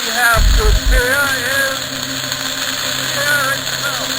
we have to fear is fear itself.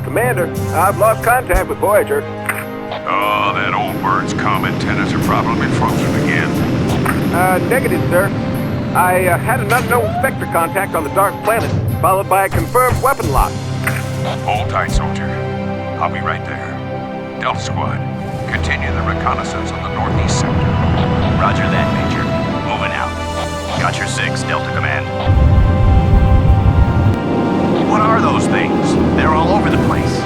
Commander, I've lost contact with Voyager. Oh, that old bird's comm antennas are probably frozen again. Negative, sir. I had an unknown Spectre contact on the Dark Planet, followed by a confirmed weapon lock. Hold tight, soldier. I'll be right there. Delta Squad, continue the reconnaissance on the northeast sector. Roger that, Major. Moving out. Got your 6, Delta Command. What are those things? They're all over the place.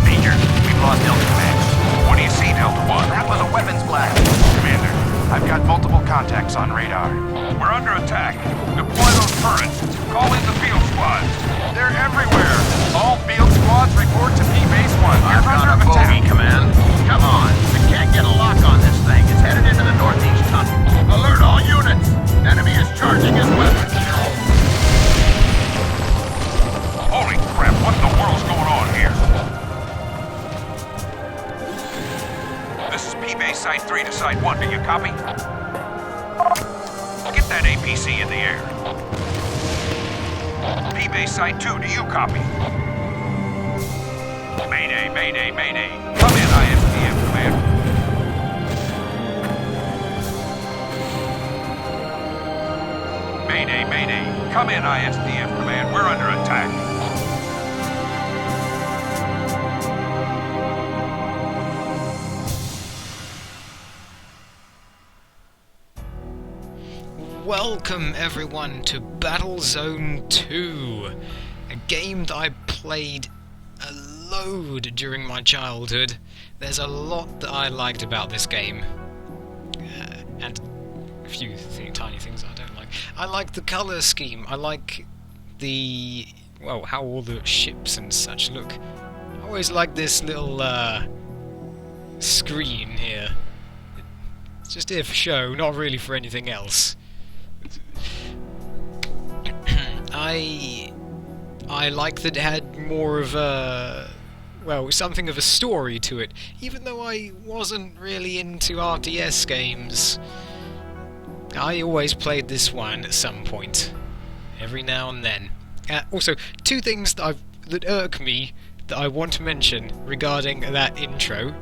Major, we've lost Delta Command. What do you see, Delta One? That was a weapons blast. Commander, I've got multiple contacts on radar. We're under attack. Deploy those turrets. Call in the field squads. They're everywhere. All field squads report to P-Base 1. You've got a bogey, Command. Come on. We can't get a lock on this thing. It's headed into the northeast tunnel. Alert all units. Enemy is charging his weapons. Holy crap, what in the world's going on here? This is P-Base Site 3 to Site 1. Do you copy? Get that APC in the air. P-Base Site 2, do you copy? Mayday, mayday, mayday. Come in, ISDF Command. Mayday, mayday. Come in, ISDF Command. We're under attack. Welcome everyone to Battlezone 2, a game that I played a load during my childhood. There's a lot that I liked about this game, and a few tiny things I don't like. I like the colour scheme, I like the, well, how all the ships and such look. I always like this little screen here. It's just here for show, not really for anything else. I like that it had more of a, well, something of a story to it, even though I wasn't really into RTS games. I always played this one at some point, every now and then. Also, two things that irk me that I want to mention regarding that intro.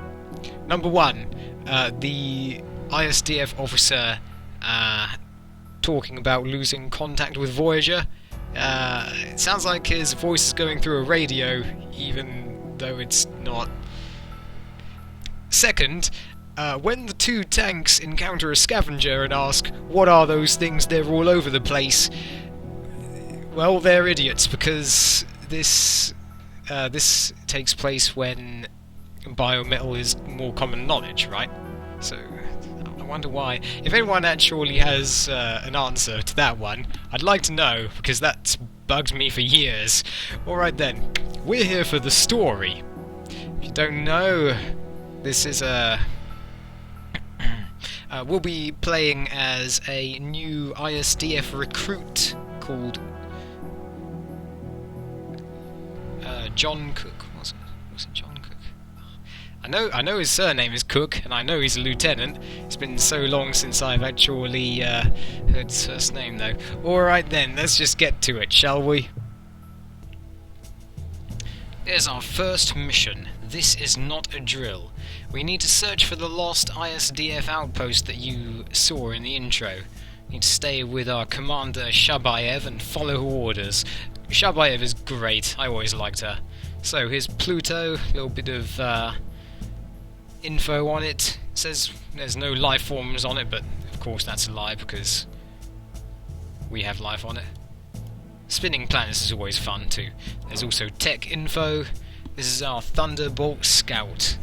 Number one, the ISDF officer talking about losing contact with Voyager. It sounds like his voice is going through a radio, even though it's not. Second, when the two tanks encounter a scavenger and ask, "What are those things? They're all over the place." Well, they're idiots, because this takes place when biometal is more common knowledge, right? So I wonder why. If anyone actually has an answer to that one, I'd like to know, because that's bugged me for years. Alright then, we're here for the story. If you don't know, this is a... we'll be playing as a new ISDF recruit called John Cook. Was it John Cook? I know his surname is Cook, and I know he's a lieutenant. It's been so long since I've actually heard his first name, though. Alright then, let's just get to it, shall we? There's our first mission. This is not a drill. We need to search for the lost ISDF outpost that you saw in the intro. We need to stay with our commander Shabayev and follow her orders. Shabayev is great, I always liked her. So here's Pluto, a little bit of info on it. It says there's no life forms on it, but of course that's a lie because we have life on it. Spinning planets is always fun too. There's also tech info. This is our Thunderbolt Scout.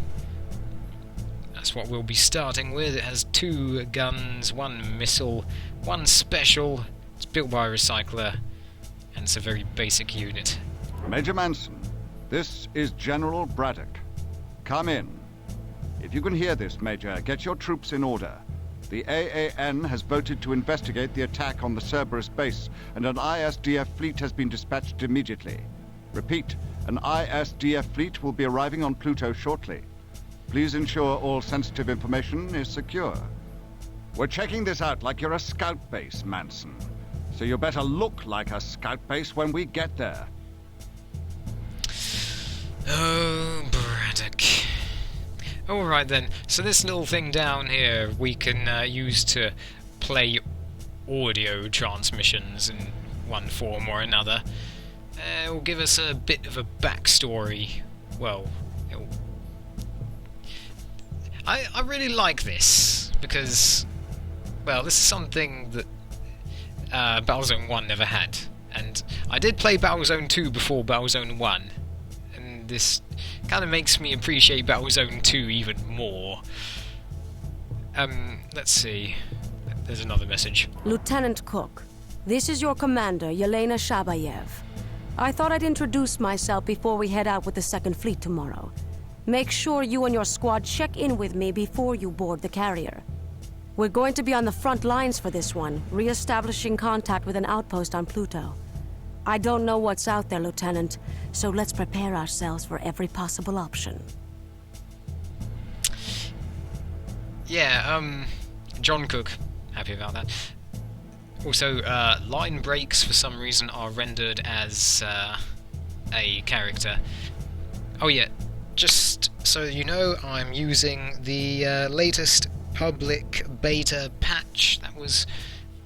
That's what we'll be starting with. It has 2 guns, 1 missile, 1 special. It's built by a recycler, and it's a very basic unit. Major Manson, this is General Braddock. Come in. If you can hear this, Major, get your troops in order. The AAN has voted to investigate the attack on the Cerberus base, and an ISDF fleet has been dispatched immediately. Repeat, an ISDF fleet will be arriving on Pluto shortly. Please ensure all sensitive information is secure. We're checking this out like you're a scout base, Manson. So you better look like a scout base when we get there. Oh, Braddock. Alright then, so this little thing down here we can use to play audio transmissions in one form or another. It will give us a bit of a backstory. Well, I really like this, because, well, this is something that Battlezone 1 never had. And I did play Battlezone 2 before Battlezone 1, and this kind of makes me appreciate Battlezone 2 even more. Let's see. There's another message. Lieutenant Cook, this is your commander, Yelena Shabayev. I thought I'd introduce myself before we head out with the 2nd Fleet tomorrow. Make sure you and your squad check in with me before you board the carrier. We're going to be on the front lines for this one, re-establishing contact with an outpost on Pluto. I don't know what's out there, Lieutenant, so let's prepare ourselves for every possible option. Yeah, John Cook. Happy about that. Also, line breaks for some reason are rendered as a character. Oh yeah, just so you know, I'm using the latest public beta patch. That was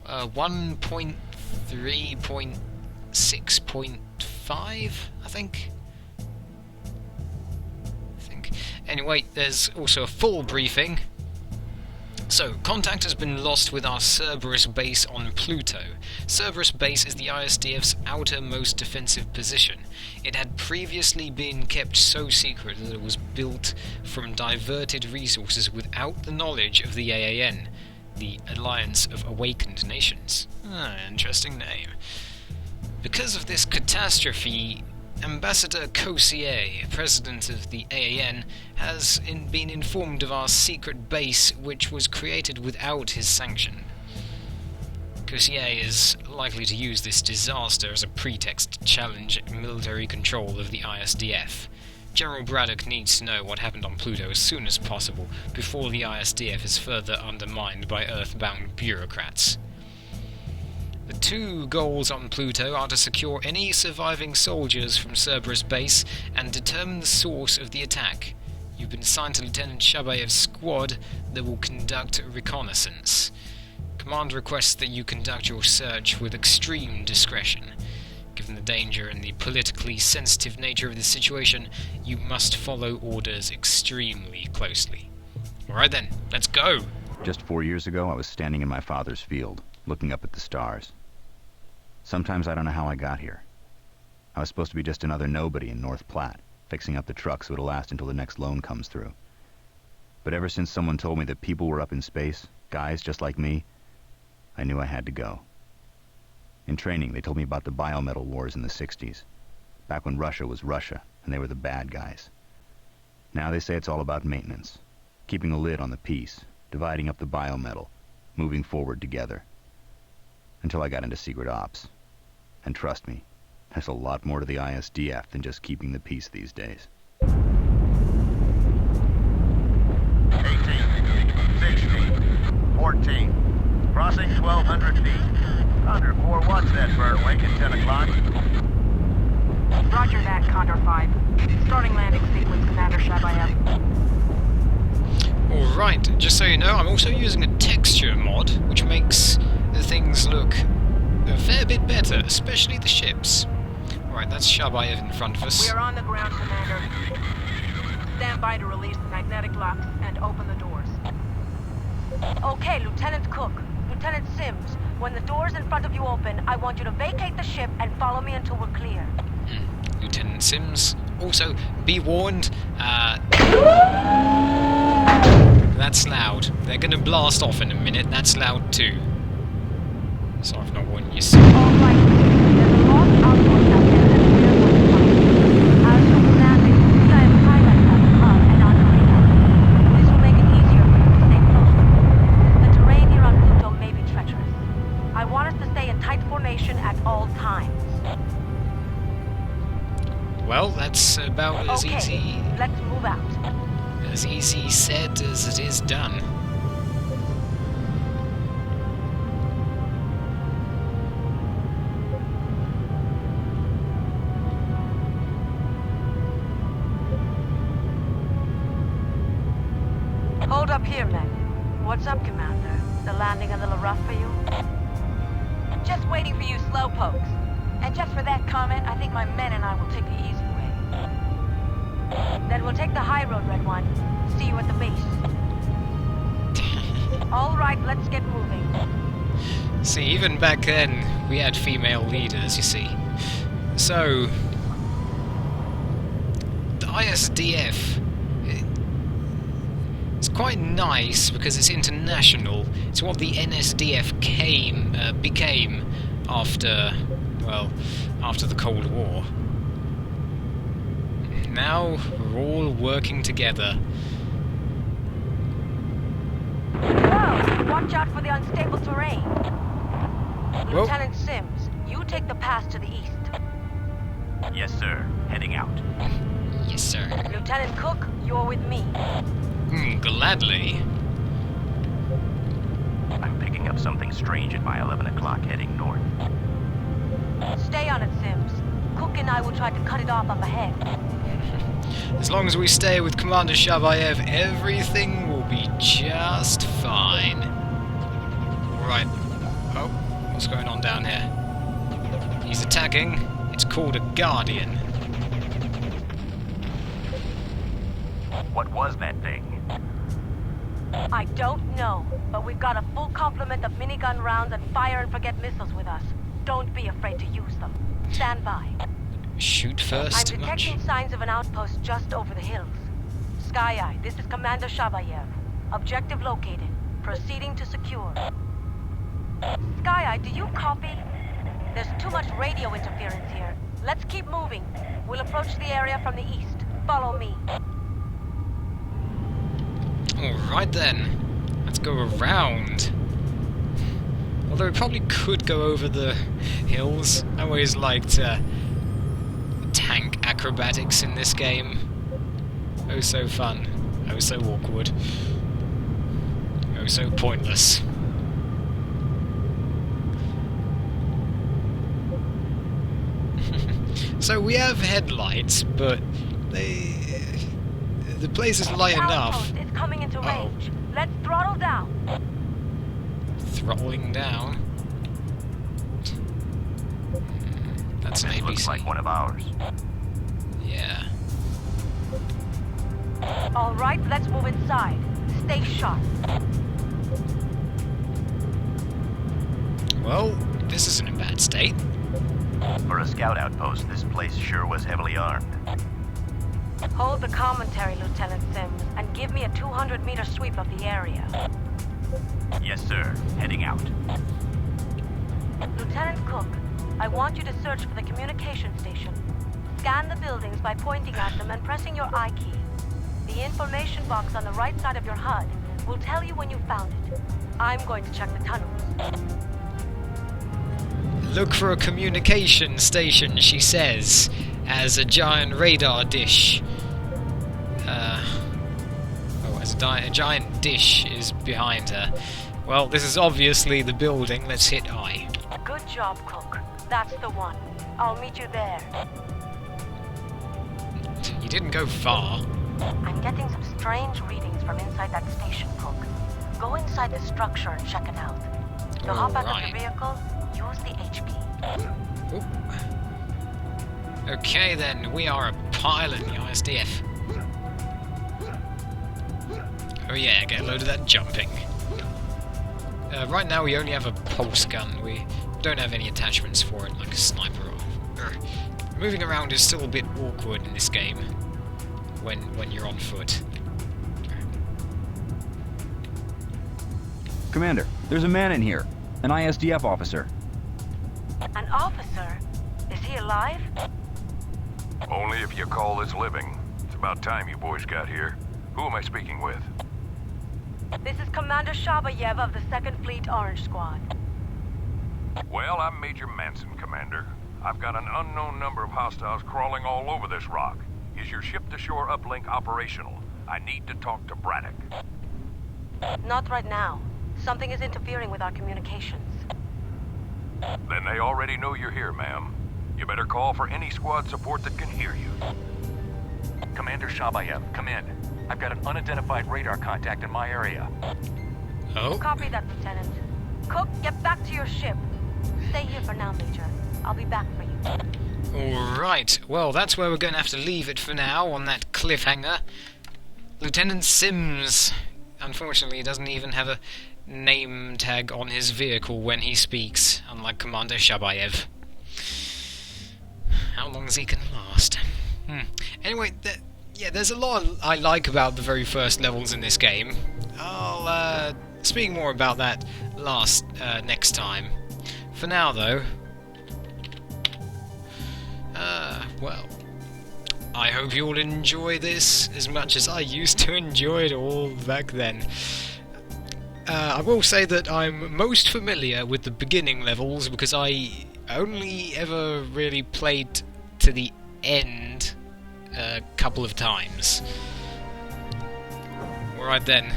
1.3.6.5, I think. Anyway, there's also a full briefing. So, contact has been lost with our Cerberus base on Pluto. Cerberus base is the ISDF's outermost defensive position. It had previously been kept so secret that it was built from diverted resources without the knowledge of the AAN, the Alliance of Awakened Nations. Interesting name. Because of this catastrophe, Ambassador Cossier, president of the AAN, has been informed of our secret base, which was created without his sanction. Cossier is likely to use this disaster as a pretext to challenge military control of the ISDF. General Braddock needs to know what happened on Pluto as soon as possible, before the ISDF is further undermined by Earthbound bureaucrats. The 2 goals on Pluto are to secure any surviving soldiers from Cerberus base and determine the source of the attack. You've been assigned to Lieutenant Shabayev's squad that will conduct reconnaissance. Command requests that you conduct your search with extreme discretion. Given the danger and the politically sensitive nature of the situation, you must follow orders extremely closely. Alright then, let's go! Just 4 years ago, I was standing in my father's field, looking up at the stars. Sometimes I don't know how I got here. I was supposed to be just another nobody in North Platte, fixing up the truck so it'll last until the next loan comes through. But ever since someone told me that people were up in space, guys just like me, I knew I had to go. In training, they told me about the biometal wars in the 60s, back when Russia was Russia, and they were the bad guys. Now they say it's all about maintenance, keeping a lid on the peace, dividing up the biometal, moving forward together. Until I got into secret ops. And trust me, there's a lot more to the ISDF than just keeping the peace these days. 14. Crossing 1,200 feet. Condor 4, watch that burn wing at 10 o'clock. Roger that, Condor 5. Starting landing sequence, Commander Shabayev. Alright, just so you know, I'm also using a texture mod, which makes the things look a fair bit better, especially the ships. Alright, that's Shabayev in front of us. We are on the ground, Commander. Stand by to release the magnetic locks and open the doors. Okay, Lieutenant Cook. Lieutenant Sims, when the doors in front of you open, I want you to vacate the ship and follow me until we're clear. Lieutenant Sims. Also, be warned, that's loud. They're gonna blast off in a minute, that's loud too. Sorry if not warning you. Alright, there's a long outpost out there that we're going to find. As you're landing, I have highlights on the HUD and on the radar. This will make it easier for you to stay close. The terrain here on Pluto may be treacherous. I want us to stay in tight formation at all times. Well, that's about as easy... let's move out. As easy said as it is done. Hold up here, men. What's up, Commander? The landing a little rough for you? Just waiting for you slowpokes. And just for that comment, I think my men and I will take the easy way. Then we'll take the high road, Red One. See you at the base. All right, let's get moving. See, even back then, we had female leaders, you see. So, the ISDF, it's quite nice because it's international. It's what the NSDF became after, well, after the Cold War. Now, we're all working together. Whoa! Watch out for the unstable terrain. Whoa. Lieutenant Sims, you take the pass to the east. Yes, sir. Heading out. Yes, sir. Lieutenant Cook, you're with me. Gladly. I'm picking up something strange at my 11 o'clock heading north. Stay on it, Sims. Cook and I will try to cut it off up ahead. As long as we stay with Commander Shabayev, everything will be just fine. Right. Oh, what's going on down here? He's attacking. It's called a Guardian. What was that thing? I don't know, but we've got a full complement of minigun rounds and fire-and-forget missiles with us. Don't be afraid to use them. Stand by. Shoot first, I'm detecting signs of an outpost just over the hills. Sky Eye, this is Commander Shabayev. Objective located. Proceeding to secure. Sky Eye, do you copy? There's too much radio interference here. Let's keep moving. We'll approach the area from the east. Follow me. Alright then. Let's go around. Although we probably could go over the hills. I always liked tank acrobatics in this game. Oh so fun. Oh so awkward. Oh so pointless. So we have headlights, but the place is light enough. Outpost is coming into range. Let's throttle down. Throttling down. That's an ABC. Looks like one of ours. Yeah. All right, let's move inside. Stay sharp. Well, this isn't in bad state. For a scout outpost, this place sure was heavily armed. Hold the commentary, Lieutenant Sims, and give me a 200-meter sweep of the area. Yes, sir. Heading out. Lieutenant Cook, I want you to search for the communication station. Scan the buildings by pointing at them and pressing your I key. The information box on the right side of your HUD will tell you when you found it. I'm going to check the tunnels. Look for a communication station, she says, as a giant radar dish. As a giant dish is behind her. Well, this is obviously the building. Let's hit I. Good job, Cook. That's the one. I'll meet you there. You didn't go far. I'm getting some strange readings from inside that station, Cook. Go inside the structure and check it out. To hop out of Alright. the vehicle, use the HP. Oop. Okay then, we are a pilot in the ISDF. Oh yeah, get a load of that jumping. Right now we only have a pulse gun. We don't have any attachments for it, like a sniper. Moving around is still a bit awkward in this game when you're on foot. Commander, there's a man in here. An ISDF officer. An officer? Is he alive? Only if you call this living. It's about time you boys got here. Who am I speaking with? This is Commander Shabayev of the 2nd Fleet Orange Squad. Well, I'm Major Manson, Commander. I've got an unknown number of hostiles crawling all over this rock. Is your ship-to-shore uplink operational? I need to talk to Braddock. Not right now. Something is interfering with our communications. Then they already know you're here, ma'am. You better call for any squad support that can hear you. Commander Shabayev, come in. I've got an unidentified radar contact in my area. Oh? Copy that, Lieutenant. Cook, get back to your ship. Stay here for now, Major. I'll be back for you. Alright, well that's where we're going to have to leave it for now, on that cliffhanger. Lieutenant Sims, unfortunately, doesn't even have a name tag on his vehicle when he speaks, unlike Commander Shabayev. How long is he going to last? Anyway, yeah, there's a lot I like about the very first levels in this game. I'll speak more about that next time. For now, though, well, I hope you all enjoy this as much as I used to enjoy it all back then. I will say that I'm most familiar with the beginning levels because I only ever really played to the end a couple of times. Alright then,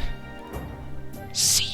see